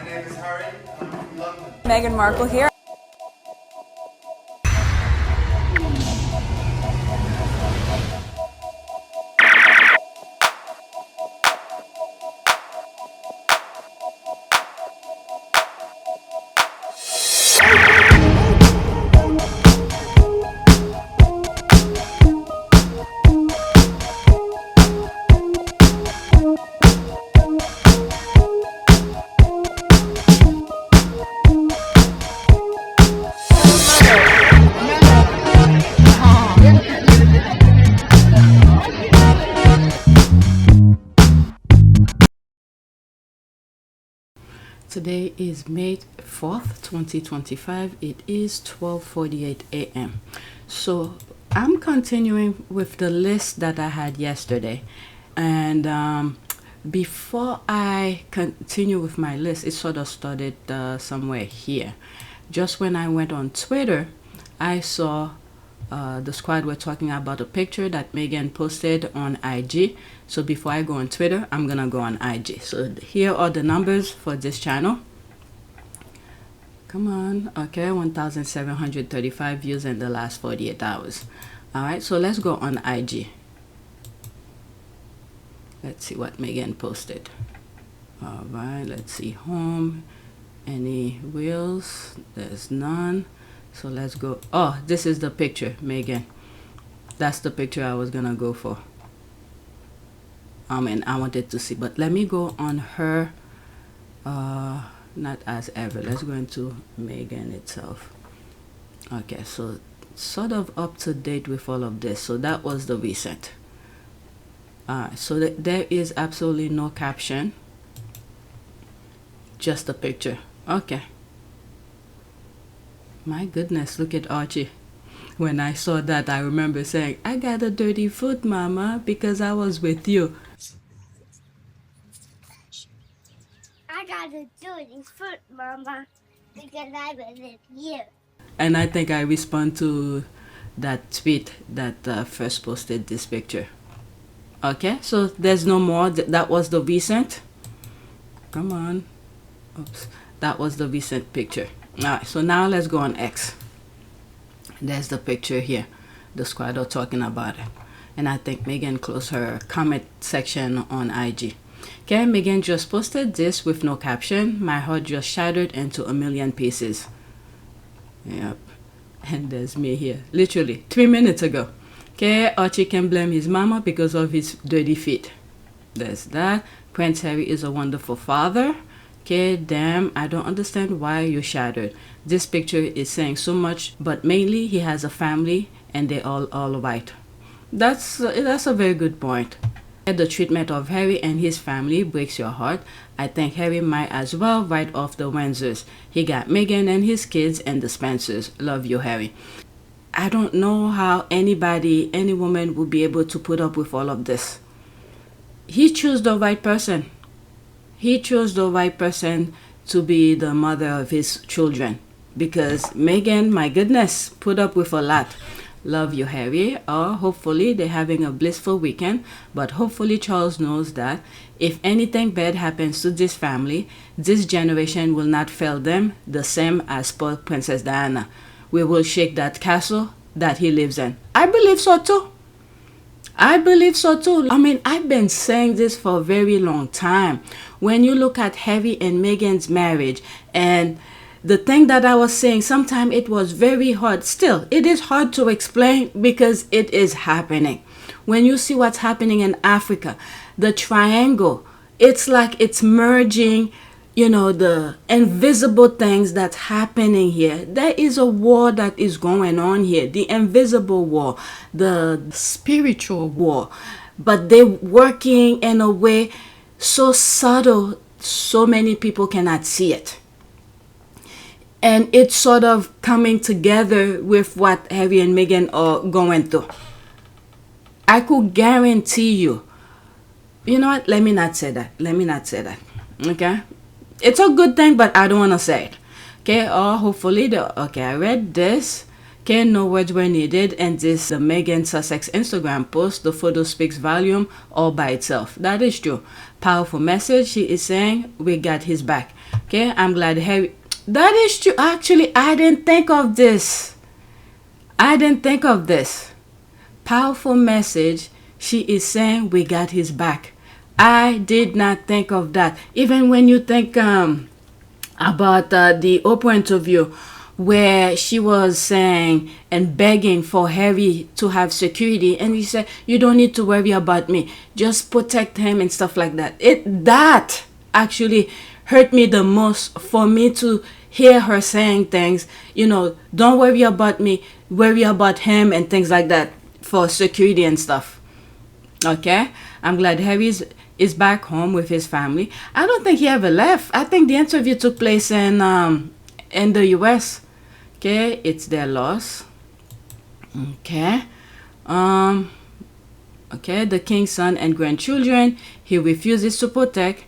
name is Harry. I'm from London. Meghan Markle here. Today is May 4th, 2025. It is 12:48 a.m. So I'm continuing with the list that I had yesterday. And before I continue with my list, it sort of started somewhere here. Just when I went on Twitter, I saw the squad were talking about a picture that Meghan posted on IG. So before I go on Twitter, I'm gonna go on IG. So here are the numbers for this channel. Come on. Okay, 1,735 views in the last 48 hours. All right, so let's go on IG. Let's see what Meghan posted. All right, let's see home. Any wheels? There's none. So let's go. Oh, this is the picture, Meghan. That's the picture I was gonna go for. And I wanted to see, but let me go on her. Not as ever. Let's go into Meghan itself. Okay, so sort of up to date with all of this. So that was the recent. So there is absolutely no caption. Just a picture. Okay. My goodness, look at Archie. When I saw that, I remember saying, I got a dirty foot, Mama, because I was with you. I got a dirty foot, Mama, because I was with you. And I think I respond to that tweet that first posted this picture. Okay, so there's no more. That was the recent. Come on. Oops. That was the recent picture. Alright, so now let's go on X. There's the picture here. The squad are talking about it. And I think Meghan closed her comment section on IG. Okay, Meghan just posted this with no caption. My heart just shattered into a million pieces. Yep. And there's me here. Literally 3 minutes ago. Okay, Archie can blame his mama because of his dirty feet. There's that. Prince Harry is a wonderful father. Okay, damn, I don't understand why you're shattered. This picture is saying so much, but mainly he has a family and they're all right. That's a very good point. The treatment of Harry and his family breaks your heart. I think Harry might as well write off the Windsors. He got Meghan and his kids and the Spencers. Love you, Harry. I don't know how any woman would be able to put up with all of this. He chose the right person. He chose the right person to be the mother of his children. Because Meghan, my goodness, put up with a lot. Love you, Harry. Or hopefully they're having a blissful weekend. But hopefully Charles knows that if anything bad happens to this family, this generation will not fail them the same as poor Princess Diana. We will shake that castle that he lives in. I believe so too. I believe so too. I mean, I've been saying this for a very long time. When you look at Harry and Meghan's marriage, and the thing that I was saying, sometimes it was very hard. Still, it is hard to explain because it is happening. When you see what's happening in Africa, the triangle, it's like it's merging, you know, the invisible things that's happening here. There is a war that is going on here, the invisible war, the spiritual war, but they're working in a way so subtle, so many people cannot see it. And it's sort of coming together with what Harry and Meghan are going through. I could guarantee you. You know what? Let me not say that. Let me not say that. Okay? It's a good thing, but I don't want to say it. Okay? Or hopefully, okay, I read this. Okay, no words were needed, and this the Meghan Sussex Instagram post. The photo speaks volume all by itself. That is true. Powerful message. She is saying we got his back. Okay, I'm glad Harry. That is true. Actually, I didn't think of this. I didn't think of this. Powerful message. She is saying we got his back. I did not think of that. Even when you think about the Oprah interview, where she was saying and begging for Harry to have security, and he said, you don't need to worry about me, just protect him and stuff like that. That actually hurt me the most, for me to hear her saying things, you know, don't worry about me, worry about him and things like that for security and stuff. Okay, I'm glad Harry is back home with his family. I don't think he ever left. I think the interview took place in the US. Okay, it's their loss. Okay. Okay, the king's son and grandchildren he refuses to protect.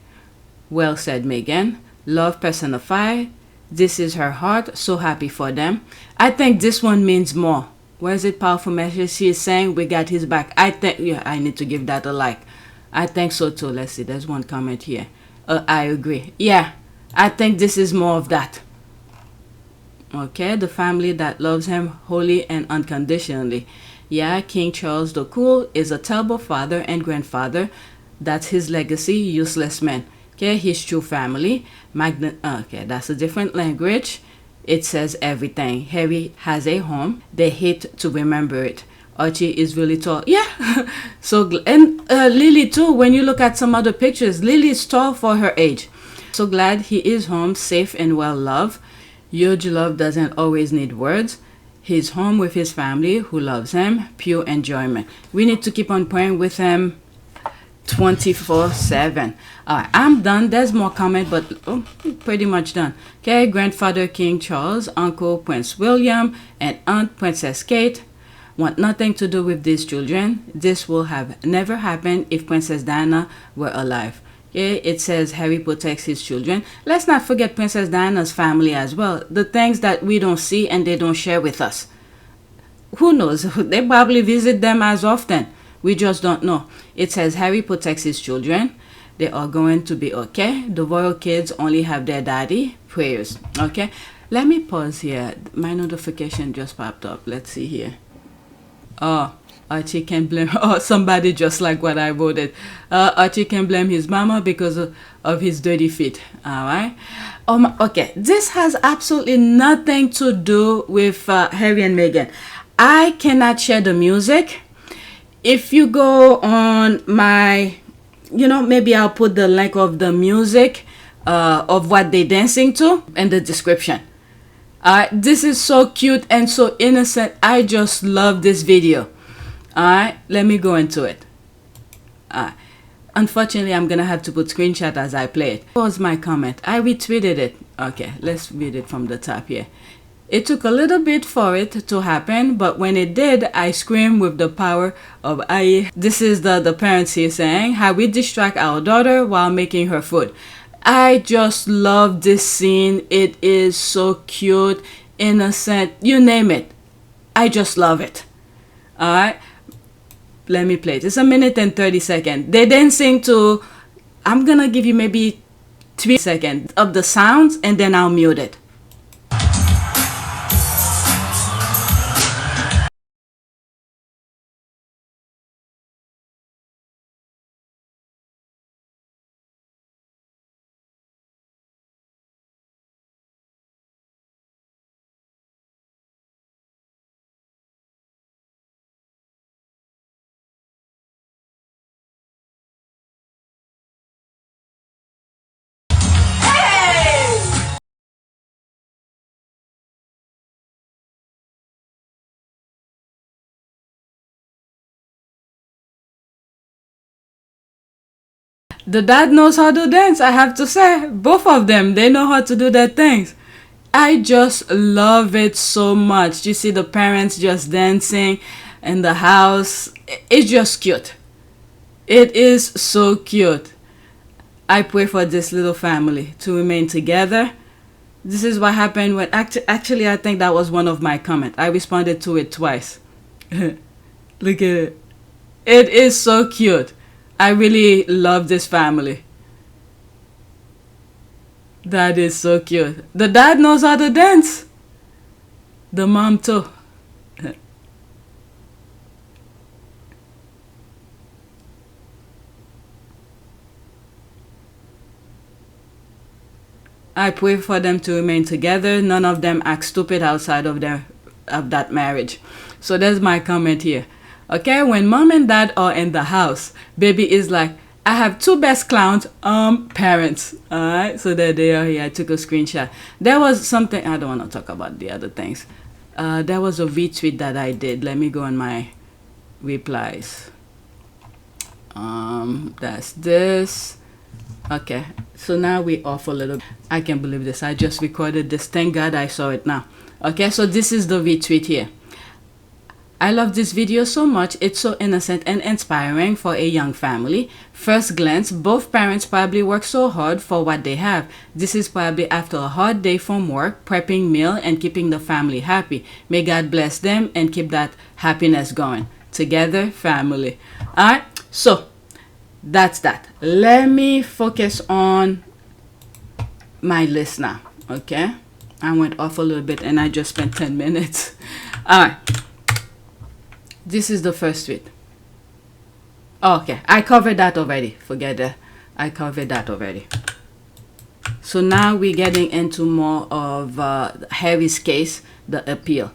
Well said, Meghan. Love personified. This is her heart. So happy for them. I think this one means more. Where is it? Powerful message. She is saying we got his back. I think, yeah, I need to give that a like. I think so too. Let's see. There's one comment here. I agree. Yeah, I think this is more of that. Okay, the family that loves him wholly and unconditionally. Yeah, King Charles the Cool is a terrible father and grandfather. That's his legacy, useless man. Okay, his true family. Okay, that's a different language. It says everything. Harry has a home. They hate to remember it. Archie is really tall. Yeah, so, and Lily too. When you look at some other pictures, Lily is tall for her age. So glad he is home, safe and well loved. Huge love doesn't always need words. He's home with his family who loves him. Pure enjoyment. We need to keep on praying with him 24/7. Alright, I'm done. There's more comment, but pretty much done. Okay, grandfather King Charles, uncle Prince William, and aunt Princess Kate want nothing to do with these children. This will have never happened if Princess Diana were alive. Okay, it says Harry protects his children. Let's not forget Princess Diana's family as well. The things that we don't see and they don't share with us. Who knows? They probably visit them as often. We just don't know. It says Harry protects his children. They are going to be okay. The royal kids only have their daddy. Prayers. Okay. Let me pause here. My notification just popped up. Let's see here. Oh, Archie can blame, oh, somebody just like what I voted. Archie can blame his mama because of his dirty feet. All right. Okay. This has absolutely nothing to do with Harry and Meghan. I cannot share the music. If you go on my, maybe I'll put the link of the music of what they're dancing to in the description. This is so cute and so innocent. I just love this video. Alright, let me go into it. Unfortunately, I'm gonna have to put screenshot as I play it. What was my comment? I retweeted it. Okay, let's read it from the top here. It took a little bit for it to happen, but when it did, I screamed with the power of AI. This is the parents here saying how we distract our daughter while making her food. I just love this scene. It is so cute, innocent, you name it. I just love it. Alright. Let me play it. It's 1 minute and 30 seconds. They're dancing to, I'm gonna give you maybe 3 seconds of the sounds and then I'll mute it. The dad knows how to dance, I have to say. Both of them, they know how to do their things. I just love it so much. You see the parents just dancing in the house. It's just cute. It is so cute. I pray for this little family to remain together This is what happened when actually I think that was one of my comments. I responded to it twice. Look at it. It is so cute. I really love this family. That is so cute. The dad knows how to dance. The mom too. I pray for them to remain together. None of them act stupid outside of that marriage. So there's my comment here. Okay, when mom and dad are in the house, baby is like, I have two best clowns, parents. Alright, so there they are here. I took a screenshot. There was something, I don't want to talk about the other things. There was a retweet that I did. Let me go on my replies. That's this. Okay, so now we off a little. I can't believe this. I just recorded this. Thank God I saw it now. Okay, so this is the retweet here. I love this video so much. It's so innocent and inspiring for a young family. First glance, both parents probably work so hard for what they have. This is probably after a hard day from work, prepping meal and keeping the family happy. May God bless them and keep that happiness going. Together, family. Alright, so that's that. Let me focus on my list now. Okay, I went off a little bit and I just spent 10 minutes. Alright, this is the first tweet. Okay, I covered that already. Forget that. I covered that already. So now we're getting into more of Harry's case, the appeal.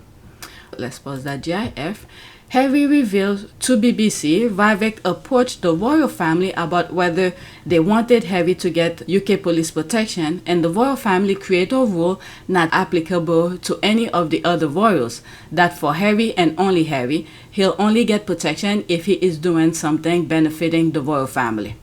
Let's pause that GIF. Harry reveals to BBC RAVEC approached the royal family about whether they wanted Harry to get UK police protection, and the royal family created a rule not applicable to any of the other royals, that for Harry and only Harry, he'll only get protection if he is doing something benefiting the royal family.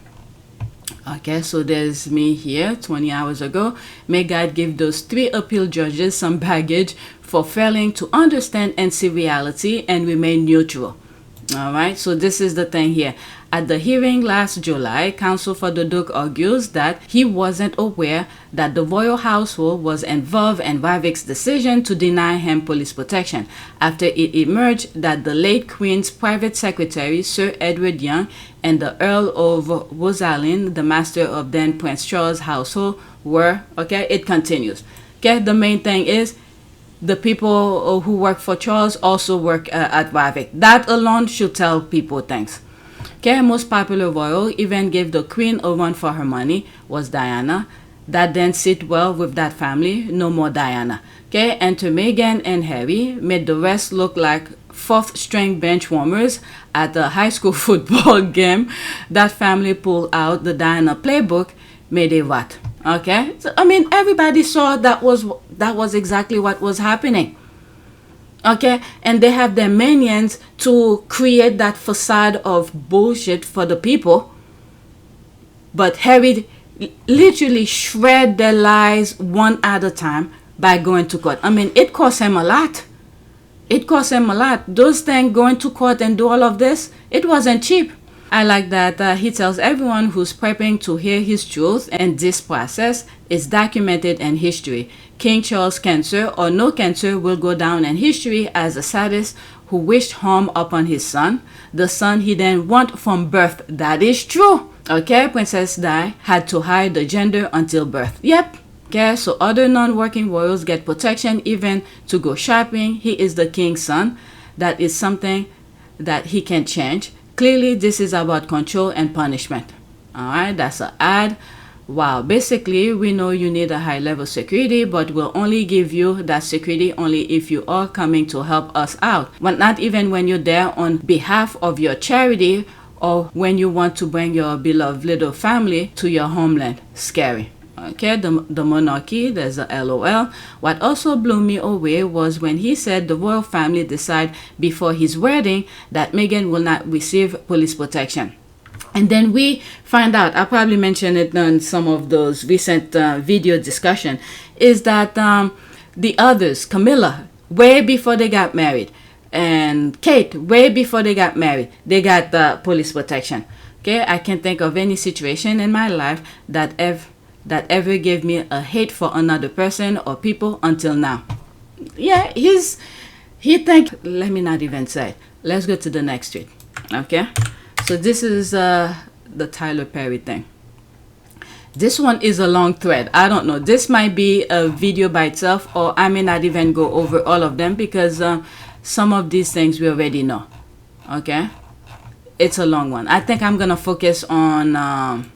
Okay, so there's me here 20 hours ago. May God give those 3 appeal judges some baggage for failing to understand and see reality and remain neutral. Alright, so this is the thing here. At the hearing last July, counsel for the Duke argues that he wasn't aware that the royal household was involved in RAVEC's decision to deny him police protection after it emerged that the late Queen's private secretary, Sir Edward Young, and the Earl of Rosalind, the master of then Prince Charles' household, were, okay, it continues. Okay, the main thing is the people who work for Charles also work at RAVEC. That alone should tell people things. Okay, most popular royal even gave the Queen a run for her money was Diana. That didn't sit well with that family. No more Diana. Okay, enter Meghan and Harry, made the rest look like 4th string bench warmers at a high school football game. That family pulled out the Diana playbook, made a what? Okay, so I mean everybody saw that was exactly what was happening. Okay, and they have their minions to create that facade of bullshit for the people, but Harry literally shred their lies one at a time by going to court. I mean, it cost him a lot. It cost him a lot. Those things, going to court and do all of this, it wasn't cheap. I like that he tells everyone who's prepping to hear his truth, and this process is documented in history. King Charles' cancer or no cancer will go down in history as a sadist who wished harm upon his son, the son he didn't want from birth. That is true. Okay, Princess Di had to hide the gender until birth. Yep. Okay, so other non-working royals get protection even to go shopping. He is the king's son. That is something that he can change. Clearly, this is about control and punishment. Alright, that's an ad. Wow, basically, we know you need a high level security, but we'll only give you that security only if you are coming to help us out. But not even when you're there on behalf of your charity or when you want to bring your beloved little family to your homeland. Scary. Okay, the monarchy, there's a LOL. What also blew me away was when he said the royal family decide before his wedding that Meghan will not receive police protection. And then we find out, I probably mentioned it in some of those recent video discussion, is that the others, Camilla, way before they got married, and Kate, way before they got married, they got police protection. Okay, I can't think of any situation in my life that that ever gave me a hate for another person or people until now. Yeah, he think, let me not even say it. Let's go to the next tweet. Okay, so this is the TylerPerry thing. This one is a long thread. I don't know, this might be a video by itself, or I may not even go over all of them, because some of these things we already know. Okay, it's a long one. I think I'm gonna focus on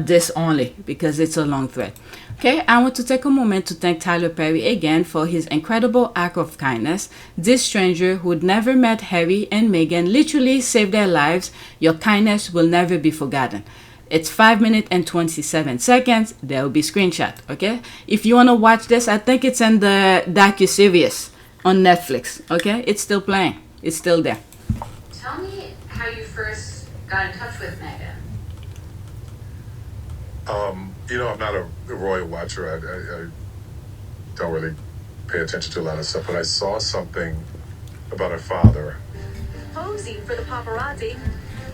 this only because it's a long thread. Okay, I want to take a moment to thank TylerPerry again for his incredible act of kindness. This stranger who'd never met Harry and Meghan literally saved their lives. Your kindness will never be forgotten. It's 5 minutes and 27 seconds. There will be screenshot. Okay, if you want to watch this, I think it's in the docu-series on Netflix. Okay, it's still playing. It's still there. Tell me how you first got in touch with Meghan. You know, I'm not a royal watcher. I don't really pay attention to a lot of stuff, but I saw something about her father. Posing for the paparazzi.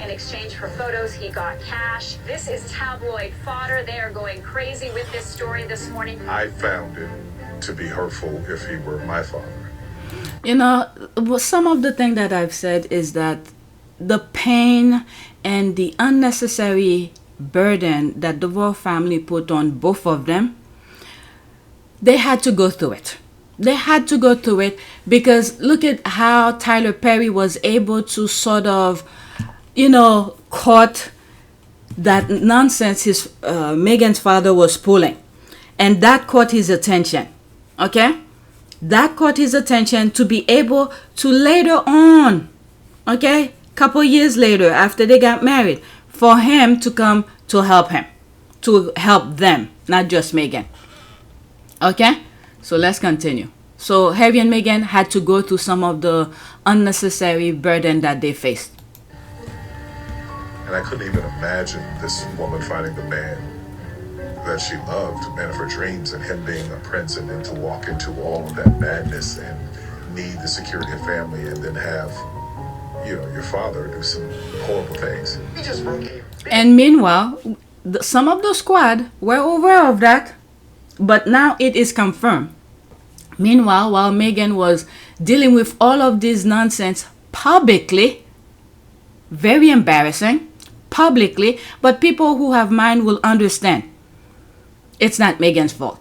In exchange for photos, he got cash. This is tabloid fodder. They are going crazy with this story this morning. I found it to be hurtful if he were my father. You know, some of the thing that I've said is that the pain and the unnecessary burden that the royal family put on both of them, they had to go through it. They had to go through it because look at how TylerPerry was able to sort of, you know, caught that nonsense his Meghan's father was pulling, and that caught his attention. Okay, that caught his attention to be able to later on, okay, couple years later after they got married, for him to come to help him, to help them, not just Meghan. Okay, so let's continue. So Harry and Meghan had to go through some of the unnecessary burden that they faced. And I couldn't even imagine this woman finding the man that she loved, the man of her dreams, and him being a prince, and then to walk into all of that madness and need the security of family, and then have, you know, your father do some horrible things. He just broke a And meanwhile, some of the squad were aware of that, but now it is confirmed. Meanwhile, while Meghan was dealing with all of this nonsense publicly, very embarrassing, publicly, but people who have mind will understand. It's not Meghan's fault.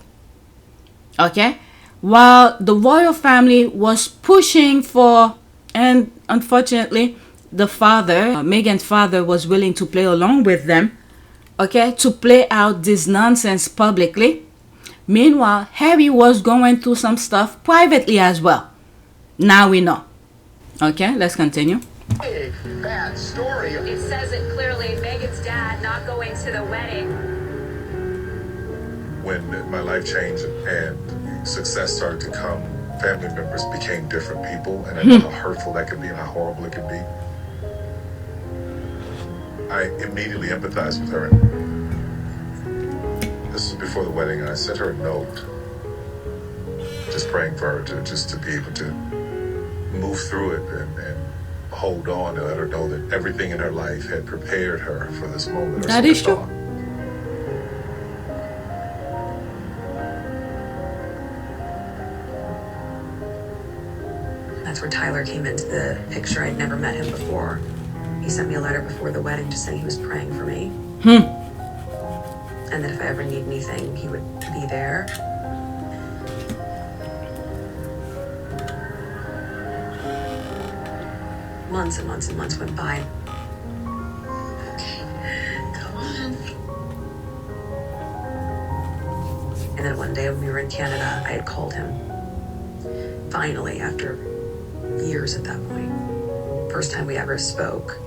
Okay? While the royal family was pushing for, and unfortunately, the father, Meghan's father, was willing to play along with them, okay, to play out this nonsense publicly. Meanwhile, Harry was going through some stuff privately as well. Now we know. Okay, let's continue. bad story. It says it clearly. Meghan's dad not going to the wedding. When my life changed and success started to come, family members became different people, and I know how hurtful that could be and how horrible it could be. I immediately empathized with her. This was before the wedding, and I sent her a note, just praying for her to be able to move through it and hold on, and let her know that everything in her life had prepared her for this moment. That is true. That's where Tyler came into the picture. I'd never met him before. He sent me a letter before the wedding just saying he was praying for me. And that if I ever need anything, he would be there. Months and months and months went by. Okay, come on. And then one day when we were in Canada, I had called him. Finally, after years at that point. First time we ever spoke.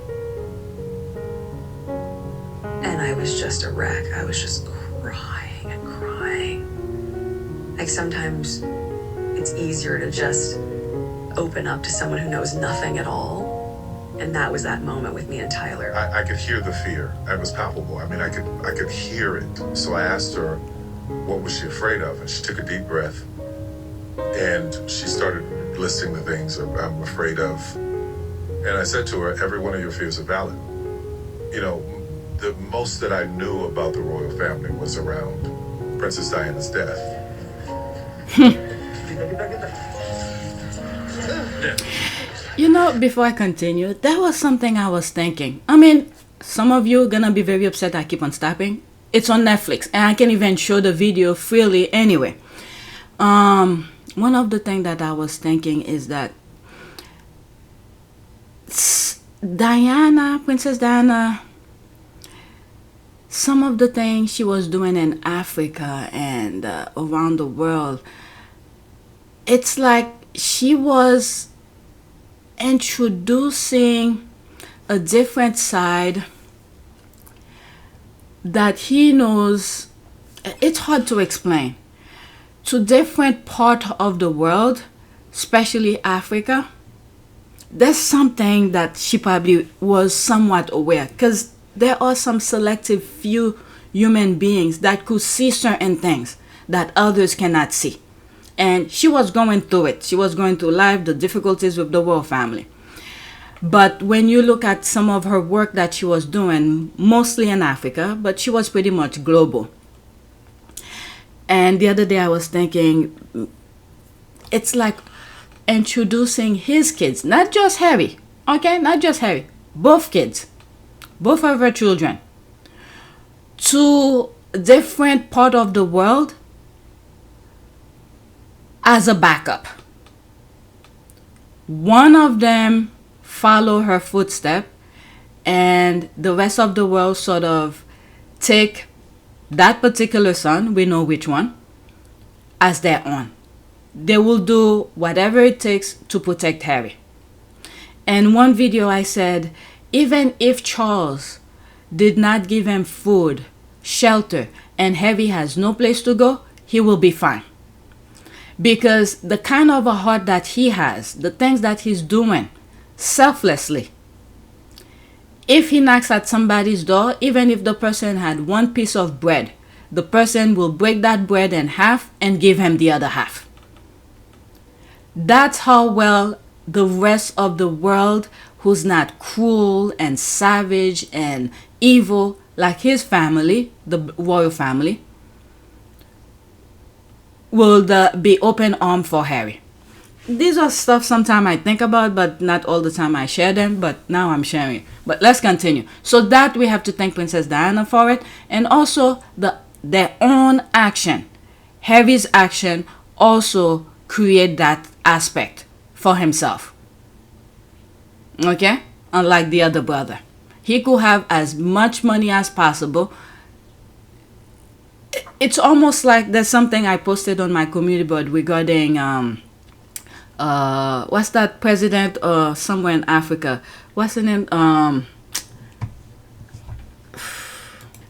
And I was just a wreck. I was just crying and crying. Like sometimes it's easier to just open up to someone who knows nothing at all. And that was that moment with me and Tyler. I could hear the fear. It was palpable. I mean, I could hear it. So I asked her, what was she afraid of? And she took a deep breath. And she started listing the things I'm afraid of. And I said to her, every one of your fears are valid. You know, the most that I knew about the royal family was around Princess Diana's death. You know, before I continue, that was something I was thinking. I mean, some of you are gonna be very upset I keep on stopping. It's on Netflix, and I can even show the video freely anyway. One of the things that I was thinking is that Diana, Princess Diana, some of the things she was doing in Africa and around the world, it's like she was introducing a different side that he knows. It's hard to explain to different part of the world, especially Africa. There's something that she probably was somewhat aware, because there are some selective few human beings that could see certain things that others cannot see. And she was going through it. She was going through life, the difficulties with the royal family. But when you look at some of her work that she was doing, mostly in Africa, but she was pretty much global. And the other day I was thinking, it's like introducing his kids, not just Harry, okay? Not just Harry, both kids, both of her children, to different part of the world as a backup. One of them follow her footstep, and the rest of the world sort of take that particular son, we know which one, as their own. They will do whatever it takes to protect Harry. In one video I said, even if Charles did not give him food, shelter, and Harry has no place to go, he will be fine. Because the kind of a heart that he has, the things that he's doing selflessly, if he knocks at somebody's door, even if the person had one piece of bread, the person will break that bread in half and give him the other half. That's how well the rest of the world, who's not cruel and savage and evil like his family, the royal family, will be open arm for Harry. These are stuff sometimes I think about, but not all the time I share them, but now I'm sharing. But let's continue. So that we have to thank Princess Diana for it, and also their own action. Harry's action also create that aspect for himself. Okay? Unlike the other brother. He could have as much money as possible. It's almost like there's something I posted on my community board regarding what's that president somewhere in Africa? What's the name?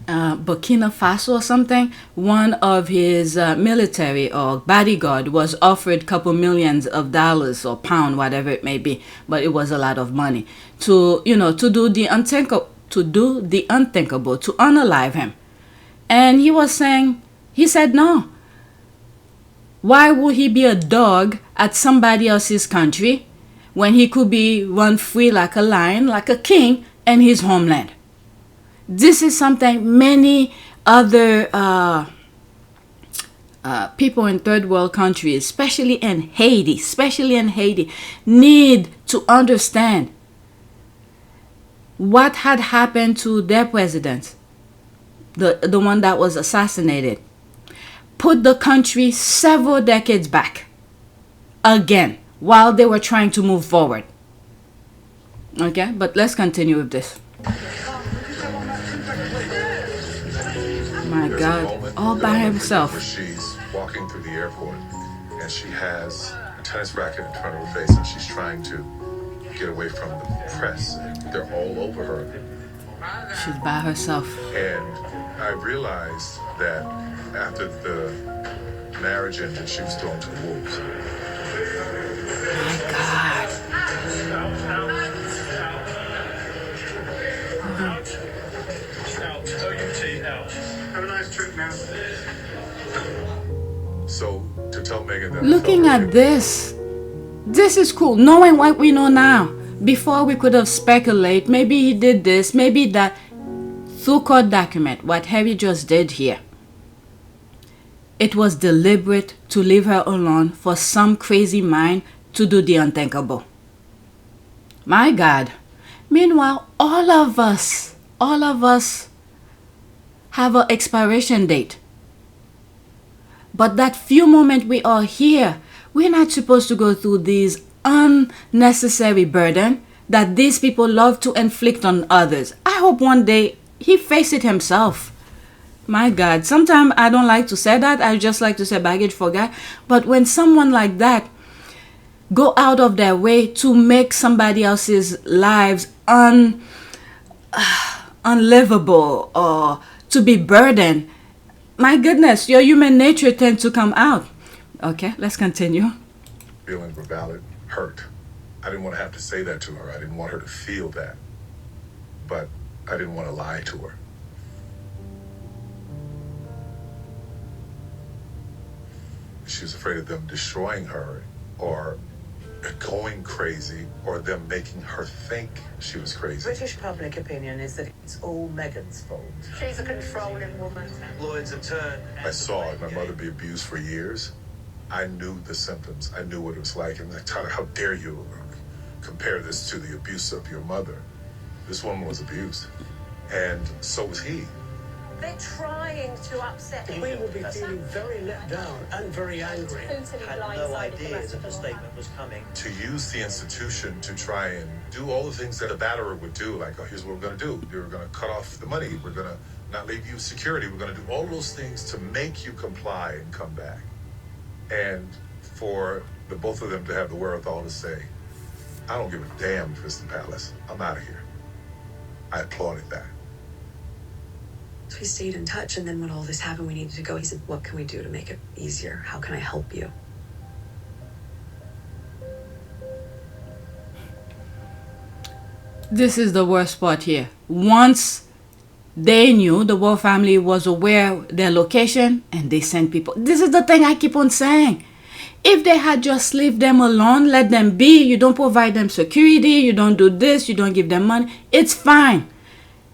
Burkina Faso or something. One of his military or bodyguard was offered a couple millions of dollars or pound, whatever it may be, but it was a lot of money to do the unthinkable, to unalive him. And he was saying, he said no. Why would he be a dog at somebody else's country when he could be run free like a lion, like a king in his homeland? This is something many other people in third world countries, especially in Haiti, need to understand. What had happened to their president, the one that was assassinated, put the country several decades back again while they were trying to move forward. Okay, but let's continue with this. My God, all by himself. Where she's walking through the airport and she has a tennis racket in front of her face and she's trying to get away from the press. They're all over her. She's by herself. And I realized that after the marriage ended, she was thrown to the wolves. My God. Have a nice trip, man. So to tell Meghan that Looking at this is cool. Knowing what we know now. Before we could have speculated, maybe he did this, maybe that. through court document what Harry just did here. It was deliberate to leave her alone for some crazy mind to do the unthinkable. My God. Meanwhile, all of us have an expiration date. But that few moments we are here, we're not supposed to go through these unnecessary burden that these people love to inflict on others. I hope one day he face it himself. My God, sometimes I don't like to say that. I just like to say baggage for guy. But when someone like that go out of their way to make somebody else's lives unlivable or to be burdened, my goodness, your human nature tends to come out. Okay, let's continue. Feelings were valid, hurt. I didn't want to have to say that to her. I didn't want her to feel that. But I didn't want to lie to her. She was afraid of them destroying her or going crazy or them making her think she was crazy. British public opinion is that it's all Meghan's fault. She's a controlling woman. Lloyd's have turned. I saw my mother be abused for years. I knew the symptoms. I knew what it was like. And I'm like, Tyler, how dare you compare this to the abuse of your mother? This woman was abused. And so was he. They're trying to upset We will be feeling very let down and very angry. Had no idea that the statement was coming. To use the institution to try and do all the things that a batterer would do, like, oh, here's what we're going to do. We're going to cut off the money. We're going to not leave you security. We're going to do all those things to make you comply and come back. And for the both of them to have the wherewithal to say, I don't give a damn, Crystal Palace. I'm out of here. I applauded that. So we stayed in touch, and then when all this happened, we needed to go. He said, what can we do to make it easier? How can I help you? This is the worst part here. Once they knew, the Wall family was aware their location, and they sent people. This is the thing I keep on saying. If they had just left them alone, let them be, you don't provide them security, you don't do this, you don't give them money, it's fine.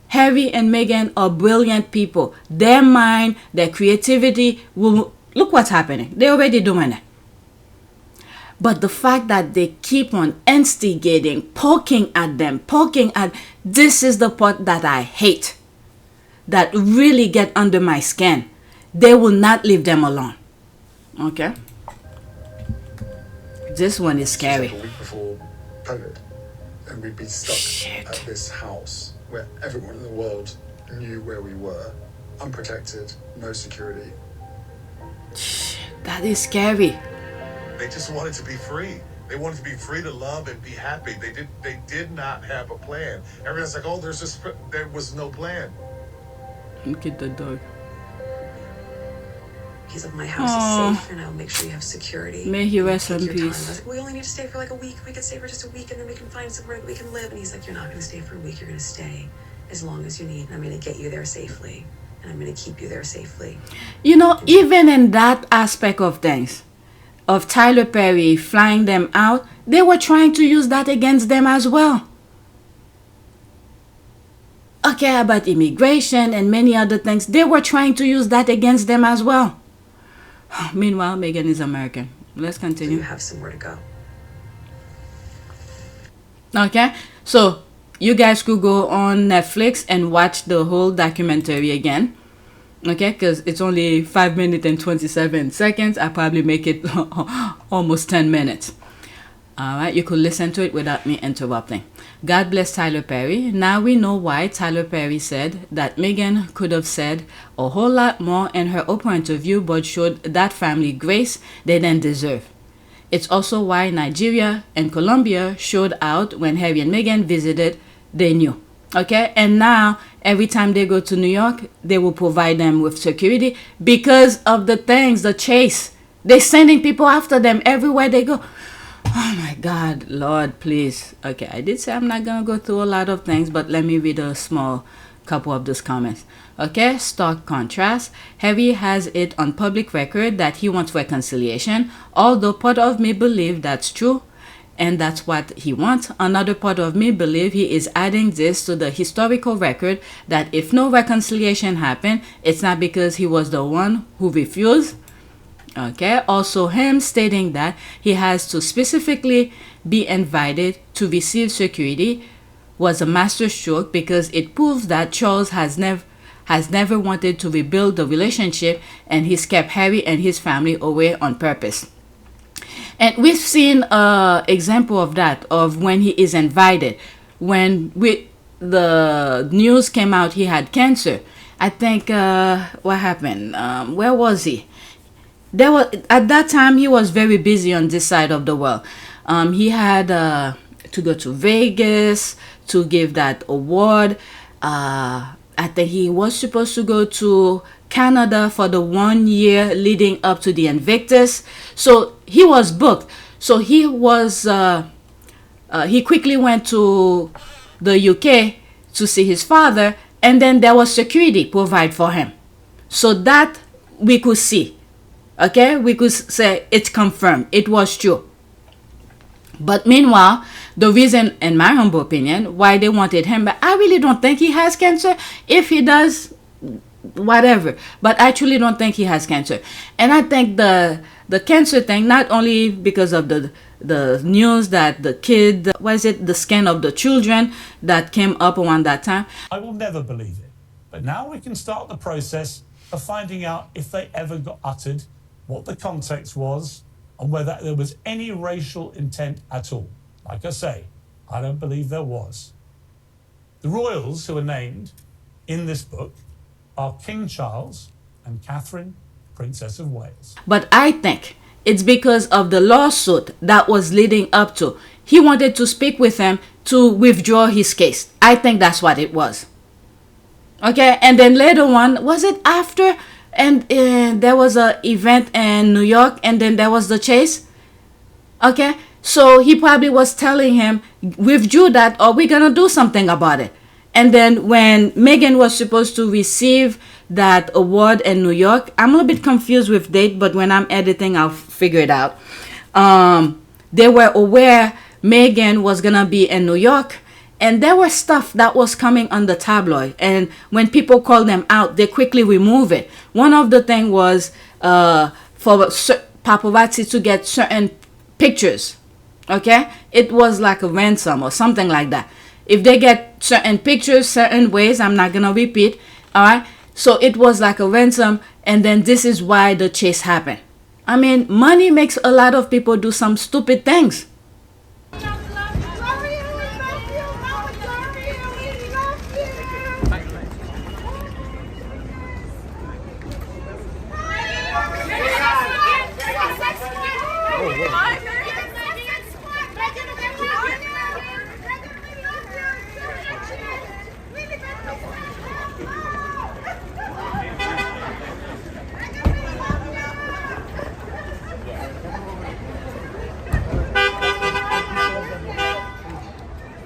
Harry and Meghan are brilliant people. Their mind, their creativity will... Look what's happening. They're already doing it. But the fact that they keep on instigating, poking at... This is the part that I hate. That really get under my skin. They will not leave them alone. Okay? This one is scary. Like a week before COVID, and we'd be stuck at this house where everyone in the world knew where we were, unprotected, no security. That is scary. They just wanted to be free. They wanted to be free to love and be happy. They did not have a plan. Everyone's like, oh, there was no plan. Look at the dog. He's like, my house is safe, and I'll make sure you have security. May he rest Take in your time. I peace. was like, we only need to stay for like a week. We could stay for just a week, and then we can find somewhere that we can live. And he's like, you're not going to stay for a week. You're going to stay as long as you need. And I'm going to get you there safely, and I'm going to keep you there safely. You know, even in that aspect of things, of Tyler Perry flying them out, they were trying to use that against them as well. Okay, about immigration and many other things, they were trying to use that against them as well. Meanwhile, Meghan is American. Let's So continue. you have somewhere to go. Okay, so you guys could go on Netflix and watch the whole documentary again. Okay, because it's only 5 minutes and 27 seconds. I probably make it almost 10 minutes. All right, you could listen to it without me interrupting. God bless Tyler Perry. Now we know why Tyler Perry said that Meghan could have said a whole lot more in her Oprah interview, but showed that family grace they didn't deserve. It's also why Nigeria and Colombia showed out when Harry and Meghan visited. They knew. Okay, and now every time they go to New York, they will provide them with security because of the things, the chase. They're sending people after them everywhere they go. Oh my God, Lord, please. Okay, I did say I'm not going to go through a lot of things, but let me read a small couple of those comments. Okay, stark contrast. Harry has it on public record that he wants reconciliation, although part of me believes that's true. and that's what he wants. Another part of me believe he is adding this to the historical record that if no reconciliation happened, it's not because he was the one who refused. Okay, also him stating that he has to specifically be invited to receive security was a masterstroke, because it proves that Charles has never wanted to rebuild the relationship, and he's kept Harry and his family away on purpose. And we've seen an example of that, of when he is invited. When the news came out he had cancer, I think, what happened? Where was he? At that time, he was very busy on this side of the world. He had to go to Vegas to give that award. I think he was supposed to go to Canada for the 1 year leading up to the Invictus. So he was booked. So he quickly went to the UK to see his father, and then there was security provided for him. So that we could see. Okay, we could say it's confirmed, it was true. But meanwhile, the reason, in my humble opinion, why they wanted him, but I really don't think he has cancer. If he does, whatever. But I truly don't think he has cancer. And I think the cancer thing, not only because of the news that the kid, the scan of the children that came up around that time. I will never believe it. But now we can start the process of finding out if they ever got uttered, what the context was, and whether there was any racial intent at all. Like I say, I don't believe there was. The royals who are named in this book are King Charles and Catherine, Princess of Wales. But I think it's because of the lawsuit that was leading up to. He wanted to speak with him to withdraw his case. I think that's what it was. Okay, and then later on, was it after? And there was an event in New York, and then there was the chase. Okay, so he probably was telling him, withdraw that or we're going to do something about it. And then when Meghan was supposed to receive that award in New York, I'm a little bit confused with date, but when I'm editing, I'll figure it out. They were aware Meghan was going to be in New York. And there was stuff that was coming on the tabloid. And when people call them out, they quickly remove it. One of the things was for paparazzi to get certain pictures. Okay? It was like a ransom or something like that. If they get certain pictures, certain ways, I'm not going to repeat. All right? So it was like a ransom. And then this is why the chase happened. I mean, money makes a lot of people do some stupid things.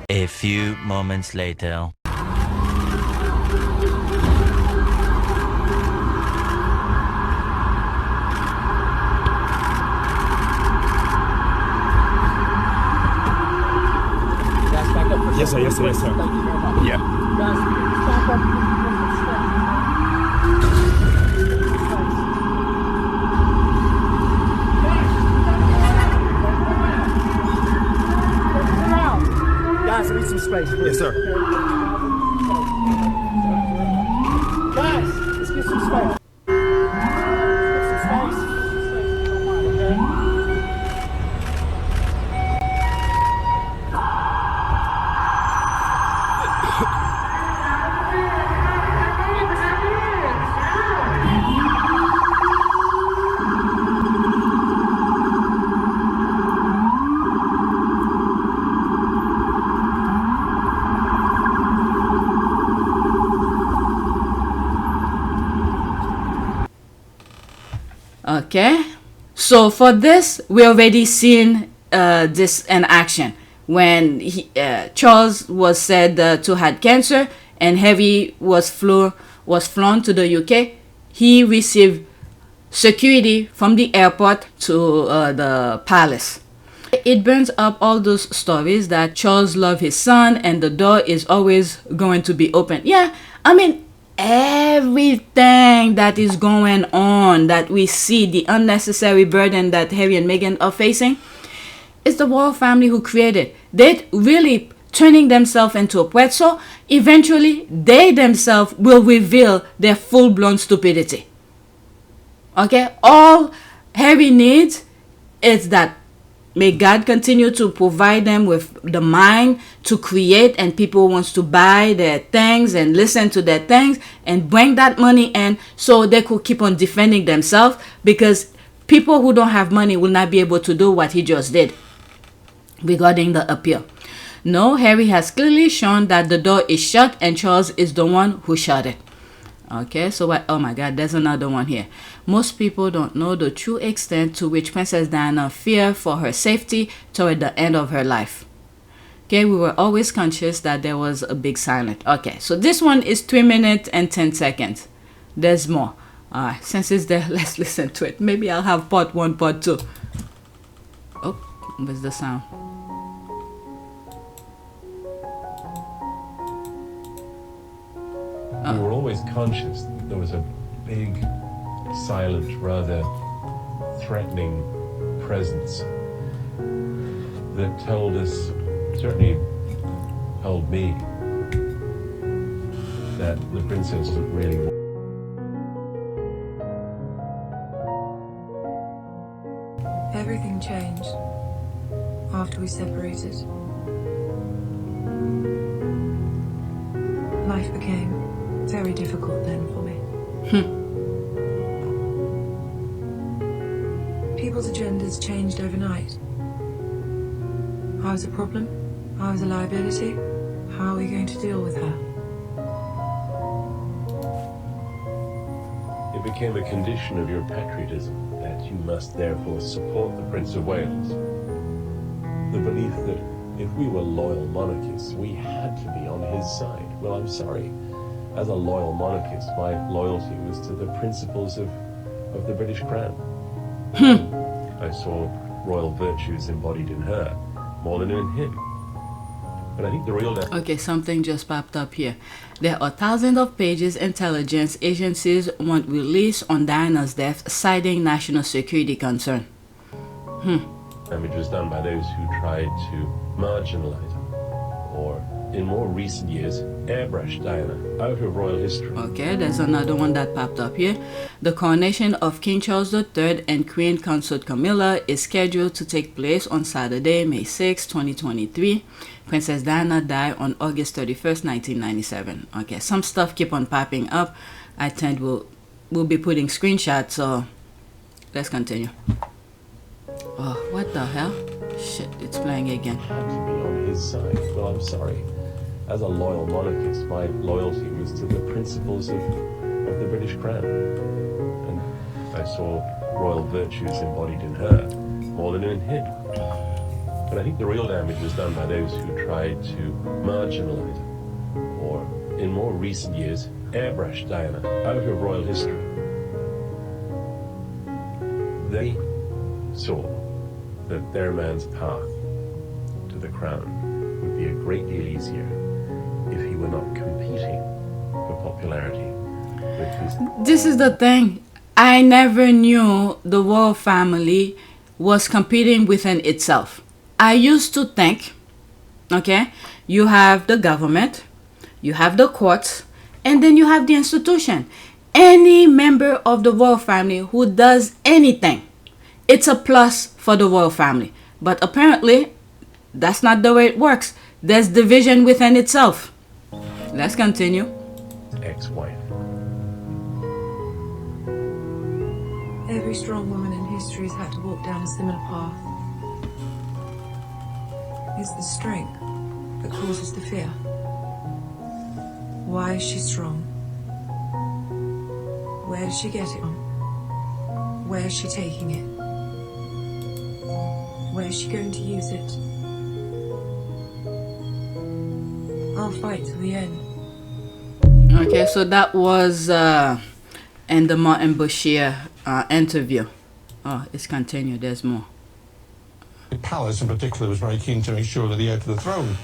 A few moments later. Yes, sir. Yes, sir. Yes, sir. Yeah. Guys, I need some space, please. Yes, sir. Guys, let's get some space. Okay, so for this, we already seen this in action when Charles was said to had cancer and Harry was flown to the UK. He received security from the airport to the palace. It burns up all those stories that Charles loves his son and the door is always going to be open. Yeah, I mean, everything that is going on that we see, the unnecessary burden that Harry and Meghan are facing, is the royal family who created. They really turning themselves into a puppet. So eventually they themselves will reveal their full-blown stupidity. Okay, all Harry needs is that may God continue to provide them with the mind to create, and people wants to buy their things and listen to their things and bring that money in so they could keep on defending themselves, because people who don't have money will not be able to do what he just did regarding the appeal. No, Harry has clearly shown that the door is shut and Charles is the one who shut it. Okay, so what? Oh my God, there's another one here. Most people don't know the true extent to which Princess Diana feared for her safety toward the end of her life. Okay, we were always conscious that there was a big silence. Okay, so this one is 3 minutes and 10 seconds. There's more. Alright, since it's there, let's listen to it. Maybe I'll have part 1, part 2. Oh, where's the sound? We were always conscious that there was a big, silent, rather threatening presence that told us, certainly told me, that the princess was really. Everything changed after we separated. Life became very difficult then for me. People's agendas changed overnight. I was a problem. I was a liability. How are we going to deal with her? It became a condition of your patriotism that you must therefore support the Prince of Wales. The belief that if we were loyal monarchists, we had to be on his side. Well, I'm sorry. As a loyal monarchist, my loyalty was to the principles of the British Crown. I saw royal virtues embodied in her more than in him. But I think the real... Okay, something just popped up here. There are thousands of pages intelligence agencies want released on Diana's death, citing national security concern. Damage was done by those who tried to marginalize her, or in more recent years, airbrush Diana out of royal history. Okay, there's another one that popped up here. The coronation of King Charles III and Queen Consort Camilla is scheduled to take place on Saturday, May 6, 2023. Princess Diana died on August 31st, 1997. Okay, some stuff keep on popping up. I think we'll be putting screenshots, so let's continue. Oh, what the hell? Shit, it's playing again. Had to be on his side. Well, I'm sorry. As a loyal monarchist, my loyalty was to the principles of the British Crown. And I saw royal virtues embodied in her more than in him. But I think the real damage was done by those who tried to marginalize her, or in more recent years, airbrush Diana out of royal history. They saw that their man's path to the crown would be a great deal easier if he were not competing for popularity with his... This is the thing. I never knew the royal family was competing within itself. I used to think, okay, you have the government, you have the courts, and then you have the institution. Any member of the royal family who does anything, it's a plus for the royal family. But apparently, that's not the way it works. There's division within itself. Let's continue. Ex-wife. Every strong woman in history has had to walk down a similar path. It's the strength that causes the fear. Why is she strong? Where does she get it from? Where is she taking it? Where is she going to use it? I'll fight to the end. Okay, so that was in the Martin Bashir interview. Oh, it's continued. There's more. The palace in particular was very keen to make sure that the heir to the throne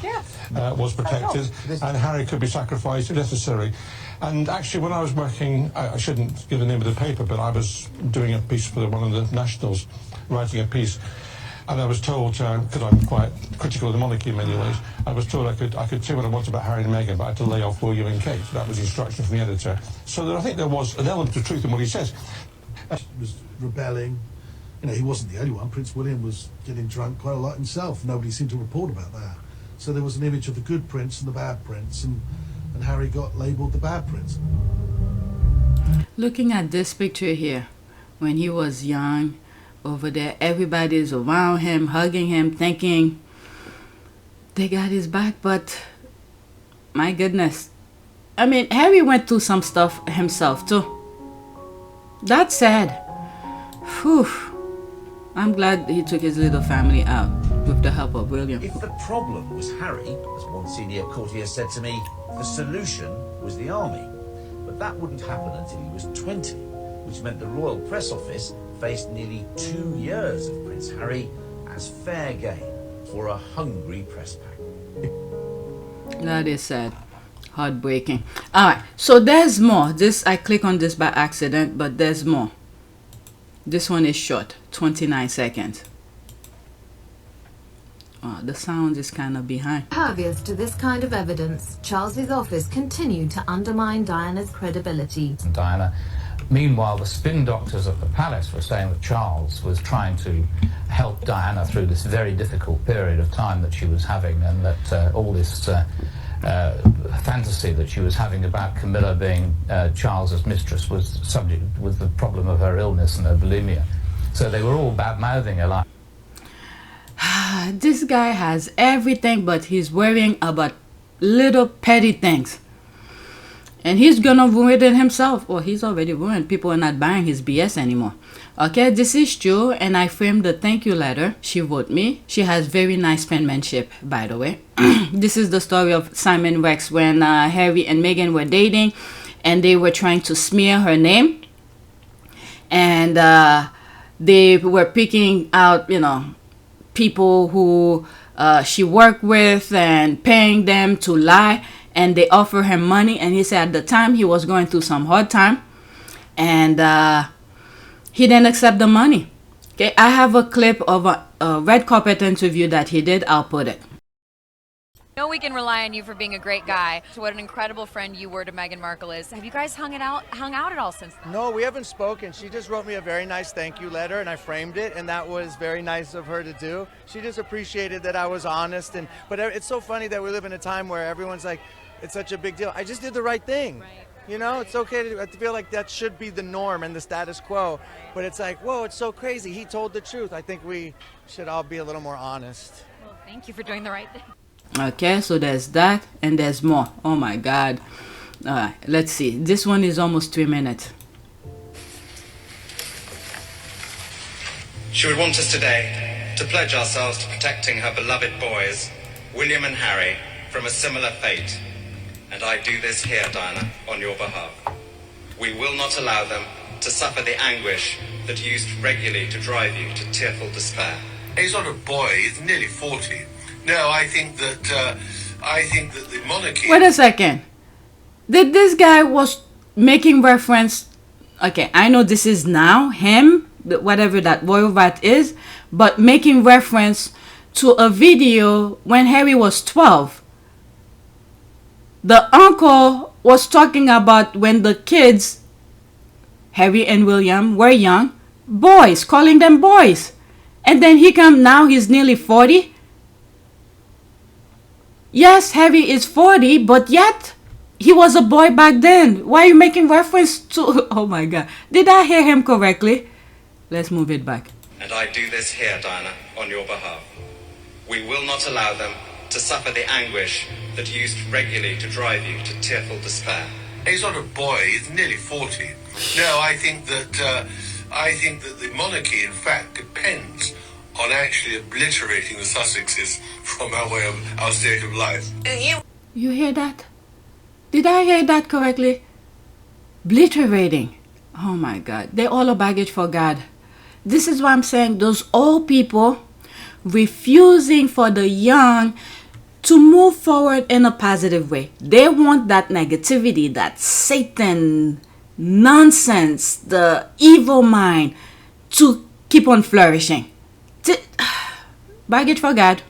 was protected, and Harry could be sacrificed if necessary. And actually, when I was working, I shouldn't give the name of the paper, but I was doing a piece for one of the nationals, writing a piece, and I was told, because I'm quite critical of the monarchy in many ways, I was told I could say what I wanted about Harry and Meghan, but I had to lay off William and Kate. That was the instruction from the editor. So I think there was an element of truth in what he says. He was rebelling. You know, he wasn't the only one. Prince William was getting drunk quite a lot himself. Nobody seemed to report about that. So there was an image of the good prince and the bad prince, and Harry got labelled the bad prince. Looking at this picture here, when he was young, over there, everybody's around him, hugging him, thinking they got his back, but my goodness. I mean, Harry went through some stuff himself too. That's sad. Whew. I'm glad he took his little family out with the help of William. If the problem was Harry, as one senior courtier said to me, the solution was the army. But that wouldn't happen until he was 20, which meant the Royal Press Office faced nearly 2 years of Prince Harry as fair game for a hungry press pack. That is sad. Heartbreaking. Alright, so there's more. I click on this by accident, but there's more. This one is short, 29 seconds. Oh, the sound is kind of behind. Impervious to this kind of evidence, Charles's office continued to undermine Diana's credibility. Diana. Meanwhile, the spin doctors at the palace were saying that Charles was trying to help Diana through this very difficult period of time that she was having, and that all this fantasy that she was having about Camilla being Charles's mistress was subject with the problem of her illness and her bulimia. So they were all bad-mouthing her like. This guy has everything, but he's worrying about little petty things. And he's gonna ruin it himself. Or he's already ruined. People are not buying his BS anymore. Okay, this is true, and I framed the thank you letter she wrote me. She has very nice penmanship, by the way. This is the story of Simon Rex when Harry and Meghan were dating, and they were trying to smear her name. And they were picking out, you know, people who she worked with and paying them to lie. And they offer him money, and he said at the time he was going through some hard time, and he didn't accept the money. Okay, I have a clip of a red carpet interview that he did. I'll put it. know we can rely on you for being a great guy. So what an incredible friend you were to Meghan Markle is. Have you guys hung out at all since then? No, we haven't spoken. She just wrote me a very nice thank you letter, and I framed it, and that was very nice of her to do. She just appreciated that I was honest, but it's so funny that we live in a time where everyone's like, it's such a big deal. I just did the right thing. Right. You know, it's okay to feel like that should be the norm and the status quo, but it's like, whoa, it's so crazy. He told the truth. I think we should all be a little more honest. Well, thank you for doing the right thing. Okay, so there's that, and there's more. Oh my God. All right, let's see. This one is almost 3 minutes. She would want us today to pledge ourselves to protecting her beloved boys, William and Harry, from a similar fate. And I do this here, Diana, on your behalf. We will not allow them to suffer the anguish that used regularly to drive you to tearful despair. He's not a boy, he's nearly 40. No, I think that the monarchy... Wait a second. This guy was making reference... Okay, I know this is now him, whatever that royal rat is, but making reference to a video when Harry was 12. The uncle was talking about when the kids, Harry and William, were young, boys, calling them boys. And then he come now, he's nearly 40. Yes, Harry is 40, but yet he was a boy back then. Why are you making reference to... Oh my God. Did I hear him correctly? Let's move it back. And I do this here, Diana, on your behalf. We will not allow them to suffer the anguish that used regularly to drive you to tearful despair. He's not a boy, he's nearly 40. No, I think that the monarchy, in fact, depends on actually obliterating the Sussexes from our state of life. You hear that? Did I hear that correctly? Obliterating. Oh my God. They're all a baggage for God. This is why I'm saying those old people refusing for the young to move forward in a positive way. They want that negativity, that Satan nonsense, the evil mind to keep on flourishing. Bag it for God.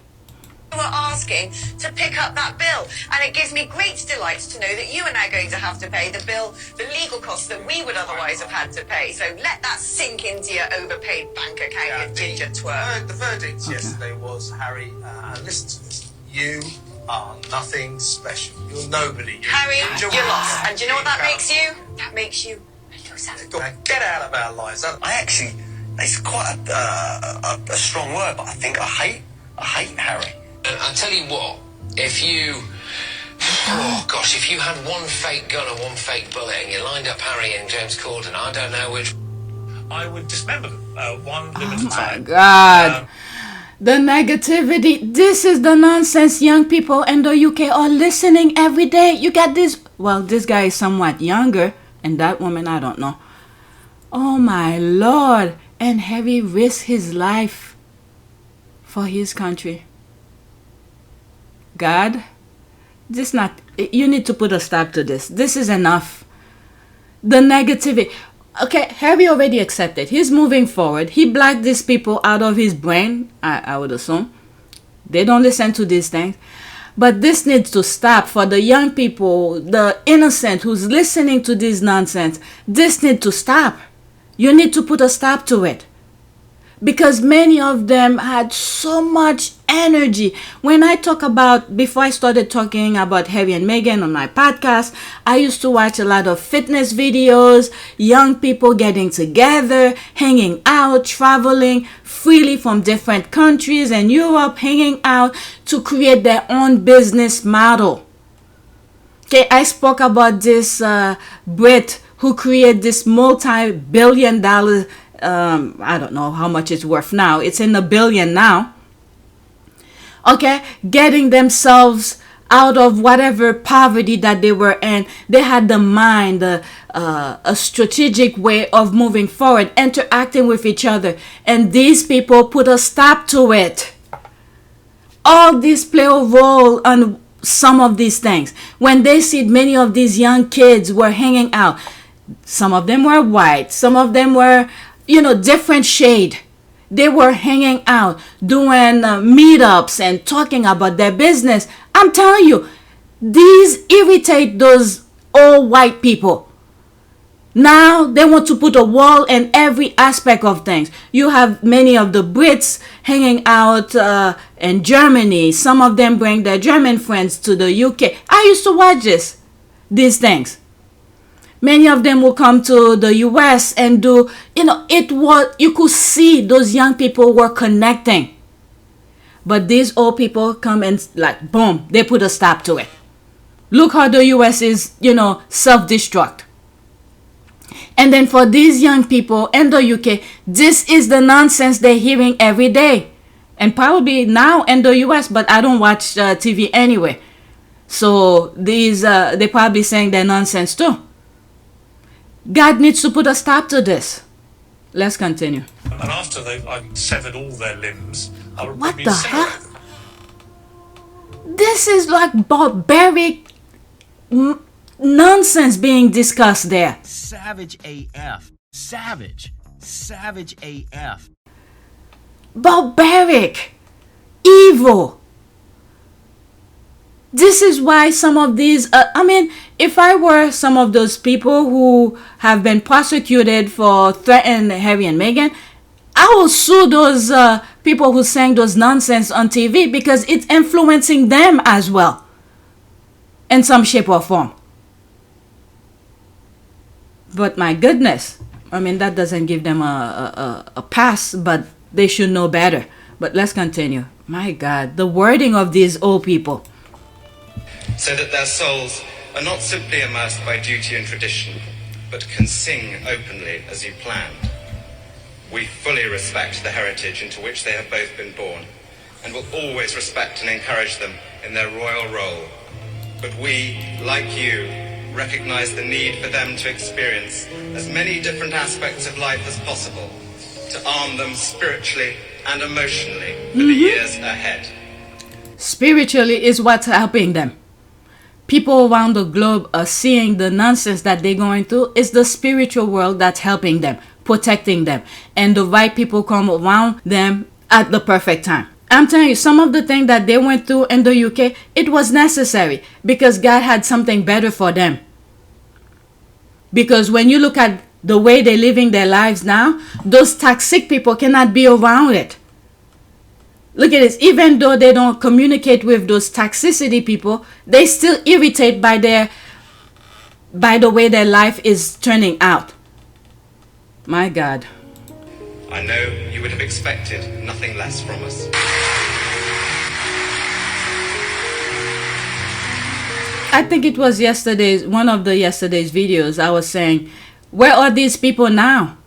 Were asking to pick up that bill, and it gives me great delight to know that you are now going to have to pay the bill, the legal costs that we would otherwise have had to pay. So let that sink into your overpaid bank account, you ginger twerp. The verdict yesterday was, Harry, and listen to this, you are nothing special. You're nobody. Harry, you're lost. And do you know what that makes you? That makes you a loser. Get out of our lives. I actually, it's quite a strong word, but I think I hate Harry. And I'll tell you what, if you had one fake gun and one fake bullet and you lined up Harry and James Corden, I don't know which. I would dismember them one limb at a time. Oh my God. The negativity. This is the nonsense young people in the UK are listening every day. You got this. Well, this guy is somewhat younger, and that woman, I don't know. Oh my Lord. And Harry risked his life for his country. God, you need to put a stop to this. This is enough. The negativity. Okay, Harry already accepted. He's moving forward. He blacked these people out of his brain, I would assume. They don't listen to these things. But this needs to stop for the young people, the innocent who's listening to this nonsense. This needs to stop. You need to put a stop to it. Because many of them had so much energy. When I talk about, before I started talking about Harry and Meghan on my podcast, I used to watch a lot of fitness videos, young people getting together, hanging out, traveling freely from different countries and Europe, hanging out to create their own business model. Okay, I spoke about this Brit who created this multi-billion-dollar I don't know how much it's worth now. It's in the billion now. Okay, getting themselves out of whatever poverty that they were in. They had the mind, a strategic way of moving forward, interacting with each other. And these people put a stop to it. All these play a role on some of these things. When they see many of these young kids were hanging out, some of them were white, some of them were different shade. They were hanging out, doing meetups and talking about their business. I'm telling you, these irritate those old white people. Now they want to put a wall in every aspect of things. You have many of the Brits hanging out in Germany. Some of them bring their German friends to the UK. I used to watch these things. Many of them will come to the US and do, you could see those young people were connecting. But these old people come and boom, they put a stop to it. Look how the US is, self-destruct. And then for these young people in the UK, this is the nonsense they're hearing every day. And probably now in the US, but I don't watch TV anyway. So they're probably saying they're nonsense too. God needs to put a stop to this. Let's continue. And after I severed all their limbs, I would What probably the hell? This is like barbaric nonsense being discussed there. Savage AF. Savage. Savage AF. Barbaric. Evil. This is why some of these, if I were some of those people who have been prosecuted for threatening Harry and Meghan, I will sue those people who sang those nonsense on TV because it's influencing them as well in some shape or form. But my goodness, that doesn't give them a pass, but they should know better. But let's continue. My God, the wording of these old people. So that their souls are not simply immersed by duty and tradition, but can sing openly as you planned. We fully respect the heritage into which they have both been born, and will always respect and encourage them in their royal role. But we, like you, recognize the need for them to experience as many different aspects of life as possible, to arm them spiritually and emotionally for the years ahead. Spiritually is what's helping them. People around the globe are seeing the nonsense that they're going through. It's the spiritual world that's helping them, protecting them, and the right people come around them at the perfect time. I'm telling you, some of the things that they went through in the UK, it was necessary because God had something better for them. Because when you look at the way they're living their lives now, those toxic people cannot be around it. Look at this. Even though they don't communicate with those toxicity people, they still irritate by the way their life is turning out. My God. I know you would have expected nothing less from us. I think it was one of yesterday's videos, I was saying, where are these people now?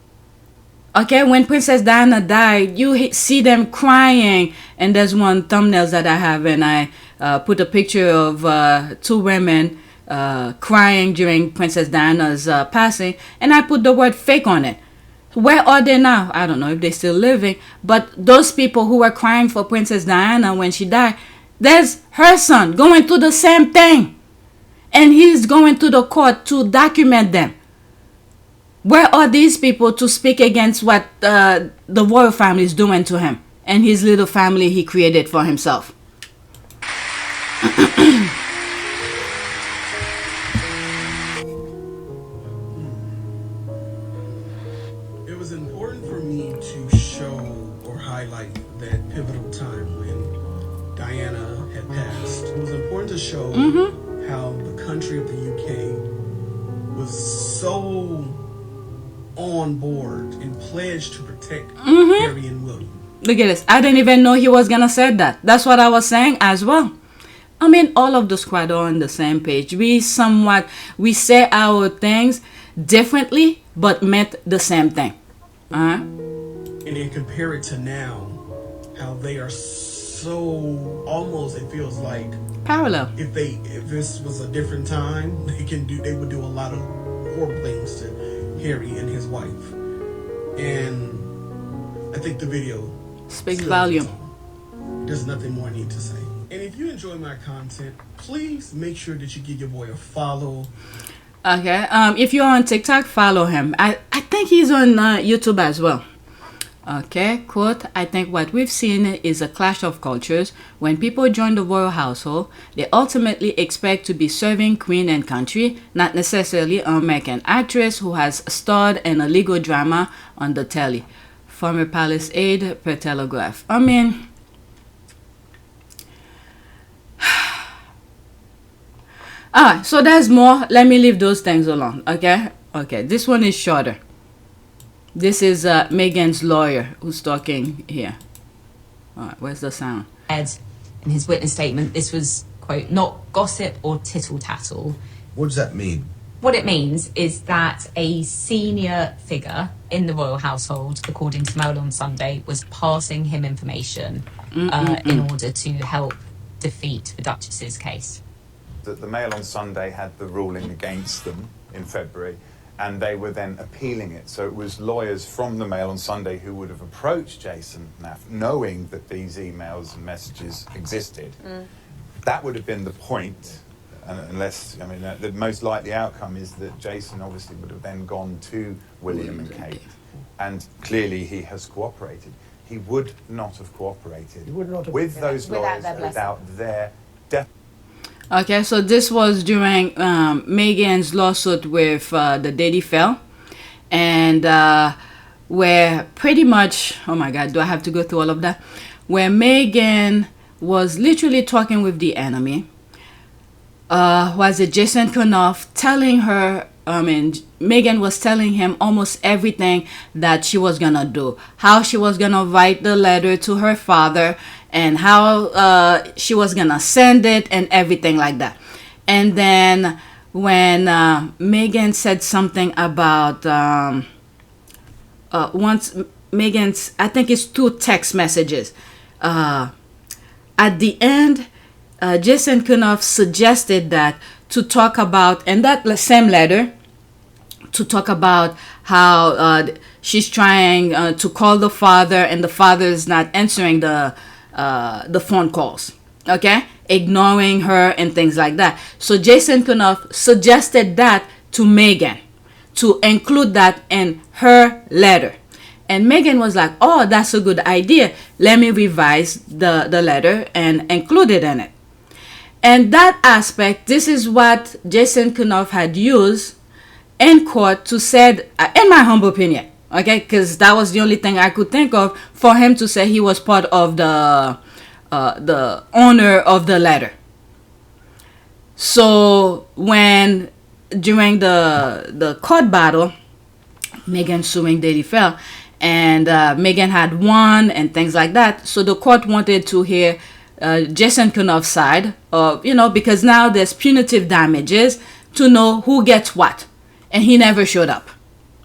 Okay, when Princess Diana died, you see them crying, and there's one thumbnails that I have, and I put a picture of two women crying during Princess Diana's passing, and I put the word fake on it. Where are they now? I don't know if they're still living, but those people who were crying for Princess Diana when she died, there's her son going through the same thing, and he's going to the court to document them. Where are these people to speak against what the royal family is doing to him and his little family he created for himself? It was important for me to show or highlight that pivotal time when Diana had passed. It was important to show how the country of the UK was so on board and pledged to protect Harry and William. Look at this. I didn't even know he was gonna say that. That's what I was saying as well. I mean, all of the squad are on the same page. We say our things differently, but meant the same thing. And then compare it to now, how they are so almost, it feels like parallel. If this was a different time, they would do a lot of horrible things to Harry and his wife. And I think the video speaks volume. There's nothing more I need to say. And if you enjoy my content, please make sure that you give your boy a follow. Okay. If you're on TikTok, follow him. I think he's on YouTube as well. Okay, quote, I think what we've seen is a clash of cultures. When people join the royal household, they ultimately expect to be serving queen and country, not necessarily an American actress who has starred in a legal drama on the telly. Former palace aide per Telegraph. I mean, alright, so there's more. Let me leave those things alone, okay? Okay, this one is shorter. This is Meghan's lawyer who's talking here. All right, where's the sound? In his witness statement, this was, quote, not gossip or tittle-tattle. What does that mean? What it means is that a senior figure in the royal household, according to Mail on Sunday, was passing him information in order to help defeat the Duchess's case. The Mail on Sunday had the ruling against them in February, and they were then appealing it. So it was lawyers from the Mail on Sunday who would have approached Jason Knauf, knowing that these emails and messages existed. That would have been the point, unless, I mean, the most likely outcome is that Jason obviously would have then gone to William and Kate, and clearly he has cooperated. He would not have cooperated with those lawyers without their death. Okay, so this was during Meghan's lawsuit with the Daily Fail, and where pretty much, oh my God, do I have to go through all of that? Where Meghan was literally talking with the enemy. Was it Jason Knauf telling her, Meghan was telling him almost everything that she was gonna do, how she was gonna write the letter to her father, and how she was gonna send it and everything like that. And then when Meghan said something about once Meghan's, I think it's 2 text messages, at the end Jason Knauf suggested that to talk about, and that same letter, to talk about how she's trying to call the father, and the father is not answering the phone calls. Okay, ignoring her and things like that. So Jason Knauf suggested that to Meghan, to include that in her letter. And Meghan was like, oh, that's a good idea. Let me revise the letter and include it in it. And that aspect, this is what Jason Knauf had used in court to say, in my humble opinion, okay, because that was the only thing I could think of for him to say he was part of the owner of the letter. So when during the court battle, Meghan suing Daily Fair, and Meghan had won and things like that. So the court wanted to hear Jason Knauf's side of, because now there's punitive damages to know who gets what, and he never showed up.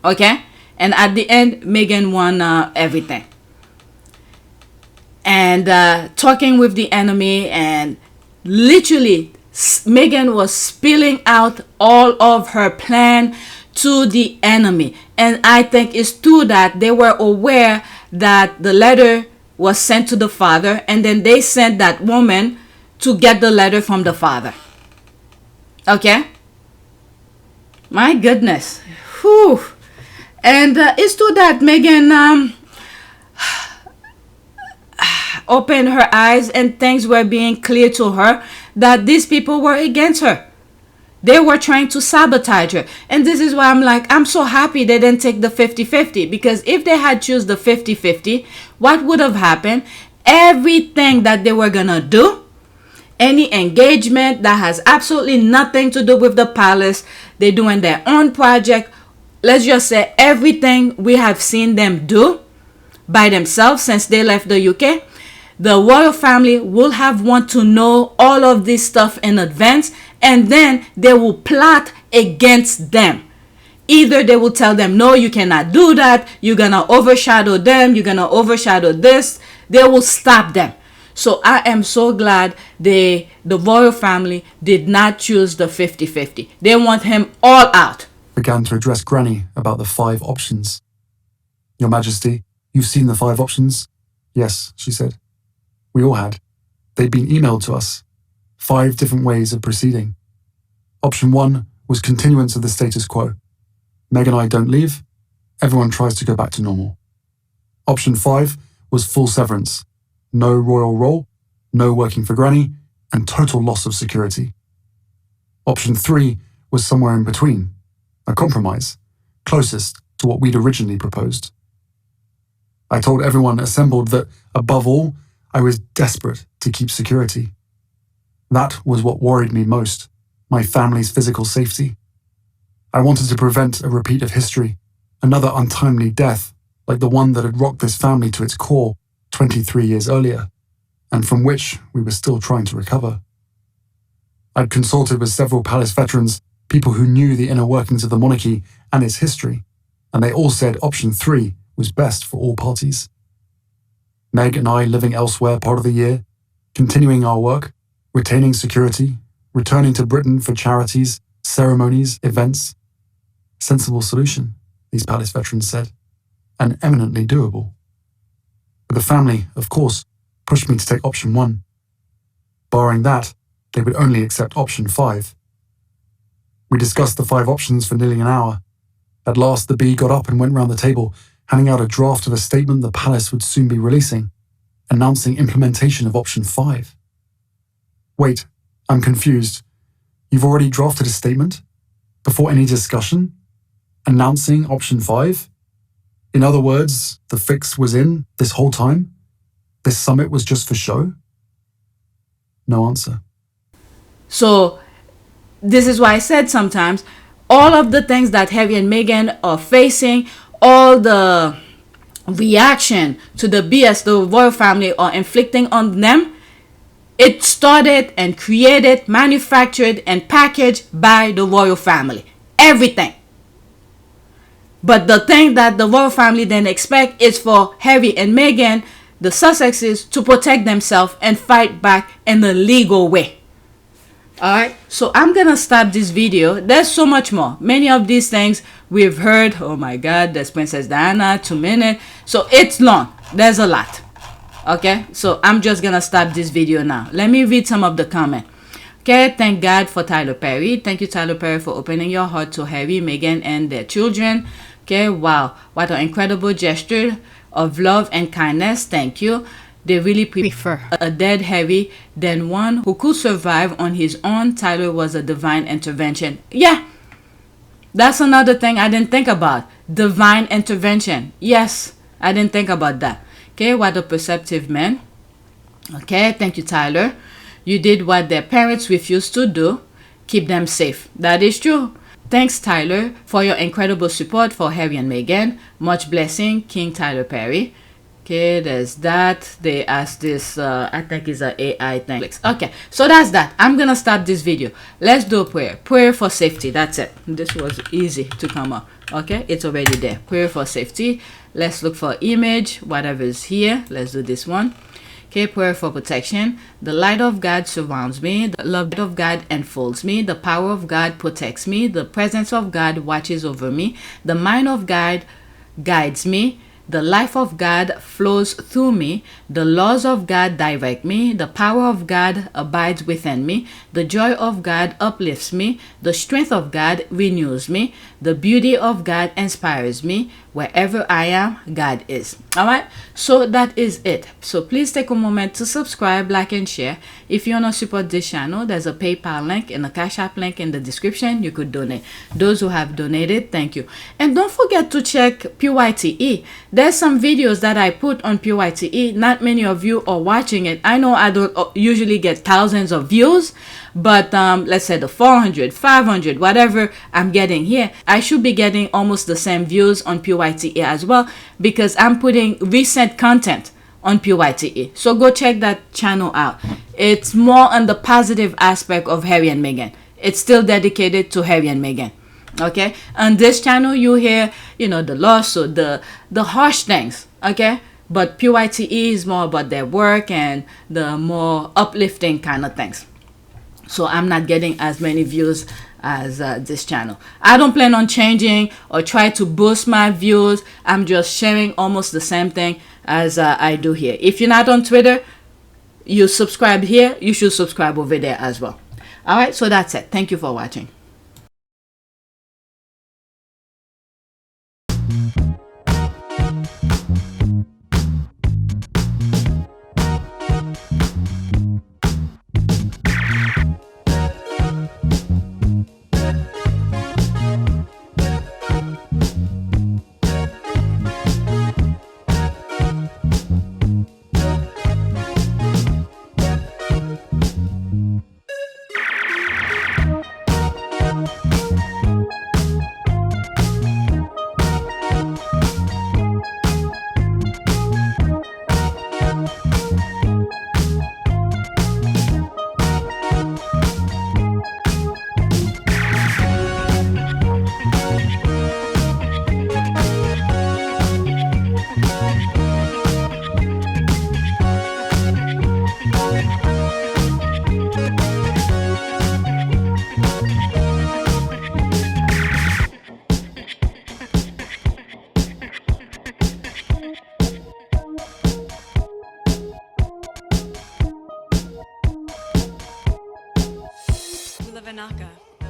Okay, and at the end, Meghan won everything. And talking with the enemy, and literally Meghan was spilling out all of her plan to the enemy. And I think it's true that they were aware that the letter was sent to the father, and then they sent that woman to get the letter from the father. Okay, my goodness. Whew. And it's true that Meghan opened her eyes, and things were being clear to her that these people were against her. They were trying to sabotage her. And this is why I'm like, I'm so happy they didn't take the 50-50. Because if they had choose the 50-50, what would have happened? Everything that they were going to do, any engagement that has absolutely nothing to do with the palace, they're doing their own project. Let's just say everything we have seen them do by themselves since they left the UK, the royal family will have want to know all of this stuff in advance, and then they will plot against them. Either they will tell them, no, you cannot do that, you're gonna overshadow them, you're gonna overshadow this. They will stop them. So I am so glad the royal family did not choose the 50-50. They want him all out. Began to address Granny about the 5 options. Your Majesty, you've seen the 5 options? Yes, she said. We all had. They'd been emailed to us. 5 different ways of proceeding. Option 1 was continuance of the status quo. Meg and I don't leave. Everyone tries to go back to normal. Option 5 was full severance. No royal role, no working for Granny, and total loss of security. Option 3 was somewhere in between. A compromise, closest to what we'd originally proposed. I told everyone assembled that, above all, I was desperate to keep security. That was what worried me most, my family's physical safety. I wanted to prevent a repeat of history, another untimely death like the one that had rocked this family to its core 23 years earlier, and from which we were still trying to recover. I'd consulted with several palace veterans, people who knew the inner workings of the monarchy and its history, and they all said option 3 was best for all parties. Meg and I living elsewhere part of the year, continuing our work, retaining security, returning to Britain for charities, ceremonies, events. Sensible solution, these palace veterans said, and eminently doable. But the family, of course, pushed me to take option 1. Barring that, they would only accept option 5. We discussed the 5 options for nearly an hour. At last, the bee got up and went round the table, handing out a draft of a statement the palace would soon be releasing, announcing implementation of option 5. Wait, I'm confused. You've already drafted a statement? Before any discussion? Announcing option 5? In other words, the fix was in this whole time? This summit was just for show? No answer. So this is why I said sometimes all of the things that Harry and Meghan are facing, all the reaction to the BS the royal family are inflicting on them, it started and created, manufactured and packaged by the royal family. Everything. But the thing that the royal family didn't expect is for Harry and Meghan, the Sussexes, to protect themselves and fight back in the legal way. All right, so I'm gonna stop this video. There's so much more. Many of these things we've heard. Oh my God, there's Princess Diana, 2 minutes. So it's long. There's a lot. Okay, so I'm just gonna stop this video now. Let me read some of the comment. Okay, thank God for Tyler Perry. Thank you, Tyler Perry, for opening your heart to Harry, Meghan, and their children. Okay, wow, what an incredible gesture of love and kindness. Thank you. They really prefer a dead Harry than one who could survive on his own. Tyler was a divine intervention. Yeah, that's another thing I didn't think about. Divine intervention. Yes, I didn't think about that. Okay, what a perceptive man. Okay, thank you, Tyler. You did what their parents refused to do. Keep them safe. That is true. Thanks, Tyler, for your incredible support for Harry and Meghan. Much blessing, King Tyler Perry. Okay, there's that. They asked this, I think it's an AI thing. Okay, so that's that. I'm gonna stop this video. Let's do a prayer. Prayer for safety. That's it. This was easy to come up. Okay, it's already there. Prayer for safety. Let's look for image, whatever is here. Let's do this one. Okay, prayer for protection. The light of God surrounds me. The love of God enfolds me. The power of God protects me. The presence of God watches over me. The mind of God guides me. The life of God flows through me. The laws of God direct me. The power of God abides within me. The joy of God uplifts me. The strength of God renews me. The beauty of God inspires me. Wherever I am, God is. All right, so that is it. So please take a moment to subscribe, like, and share. If you want to support this channel, there's a PayPal link and a Cash App link in the description. You could donate. Those who have donated, thank you. And don't forget to check PYTE. There's some videos that I put on PYTE. Not many of you are watching it. I know I don't usually get thousands of views, but let's say the 400, 500, whatever I'm getting here, I should be getting almost the same views on PYTE as well, because I'm putting recent content on PYTE. So go check that channel out. It's more on the positive aspect of Harry and Meghan. It's still dedicated to Harry and Meghan. Okay, on this channel you hear, you know, the lawsuit, the harsh things. Okay, but PYTE is more about their work and the more uplifting kind of things. So I'm not getting as many views as this channel. I don't plan on changing or try to boost my views. I'm just sharing almost the same thing as I do here. If you're not on Twitter, you subscribe here, you should subscribe over there as well. All right, so that's it. Thank you for watching.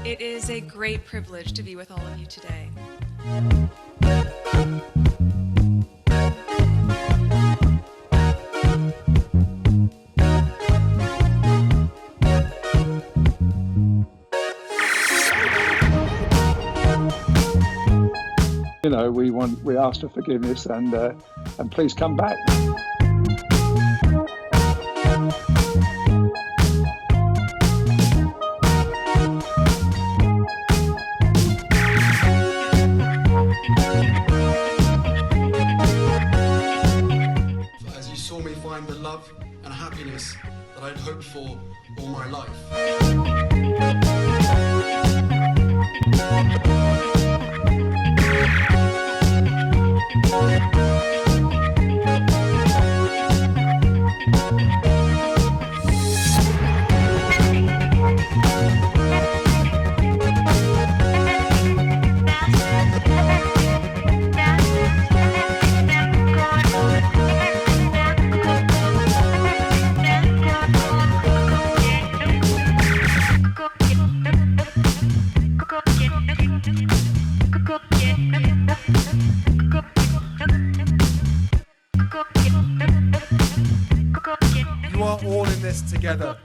It is a great privilege to be with all of you today. You know, we ask for forgiveness and please come back. As you saw me find the love and happiness that I'd hoped for all my life. this together.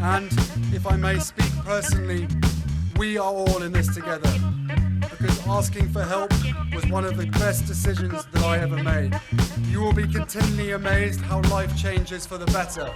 And if I may speak personally, we are all in this together. Because asking for help was one of the best decisions that I ever made. You will be continually amazed how life changes for the better